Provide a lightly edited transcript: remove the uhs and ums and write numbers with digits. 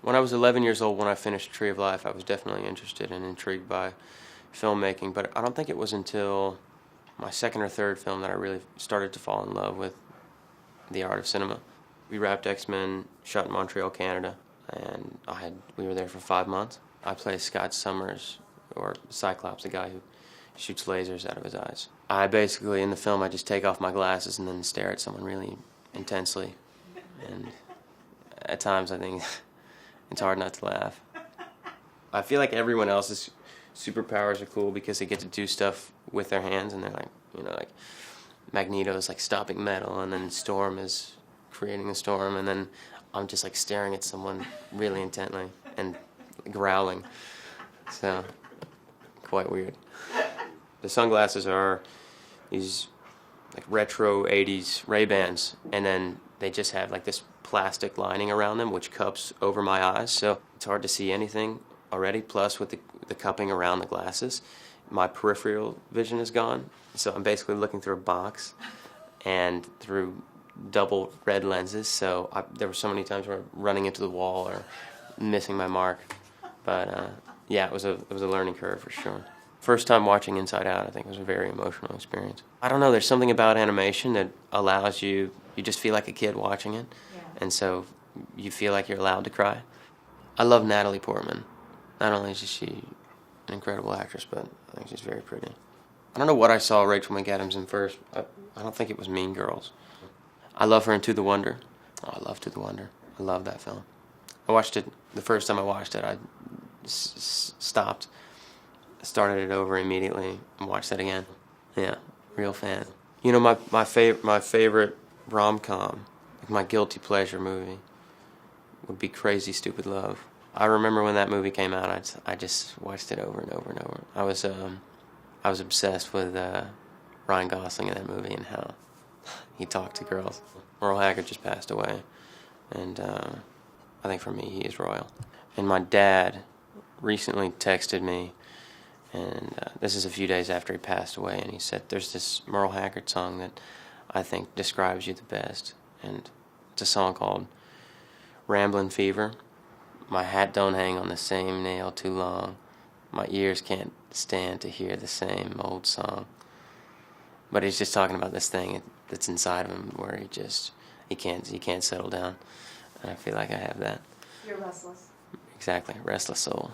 When I was 11 years old, when I finished Tree of Life, I was definitely interested and intrigued by filmmaking, but I don't think it was until my second or third film that I really started to fall in love with the art of cinema. We wrapped X-Men, shot in Montreal, Canada, and we were there for 5 months. I played Scott Summers, or Cyclops, the guy who shoots lasers out of his eyes. I basically, in the film, I just take off my glasses and then stare at someone really intensely. And at times I think it's hard not to laugh. I feel like everyone else's superpowers are cool because they get to do stuff with their hands, and they're like, like Magneto is like stopping metal, and then Storm is creating a storm, and then I'm just like staring at someone really intently and growling. So, quite weird. The sunglasses are these like retro 80s Ray-Bans, and then they just have like this plastic lining around them which cups over my eyes, so it's hard to see anything already. Plus with the cupping around the glasses, my peripheral vision is gone, so I'm basically looking through a box and through double red lenses, so there were so many times where I'm running into the wall or missing my mark. But yeah, it was a learning curve for sure. First time watching Inside Out, I think, was a very emotional experience. I don't know, there's something about animation that allows you just feel like a kid watching it, and so you feel like you're allowed to cry. I love Natalie Portman. Not only is she an incredible actress, but I think she's very pretty. I don't know what I saw Rachel McAdams in first. I don't think it was Mean Girls. I love her in To the Wonder. Oh, I love To the Wonder. I love that film. I watched it, the first time I watched it, I stopped, started it over immediately, and watched that again. Yeah, real fan. You know, my favorite rom-com, like my guilty pleasure movie, would be Crazy Stupid Love. I remember when that movie came out, I just watched it over and over and over. I was obsessed with Ryan Gosling in that movie and how he talked to girls. Merle Haggard just passed away, and I think for me he is royal. And my dad recently texted me, and this is a few days after he passed away, and he said, there's this Merle Haggard song that I think describes you the best, and it's a song called Ramblin' Fever. My hat don't hang on the same nail too long. My ears can't stand to hear the same old song. But he's just talking about this thing that's inside of him where he can't settle down. And I feel like I have that. You're restless. Exactly, restless soul.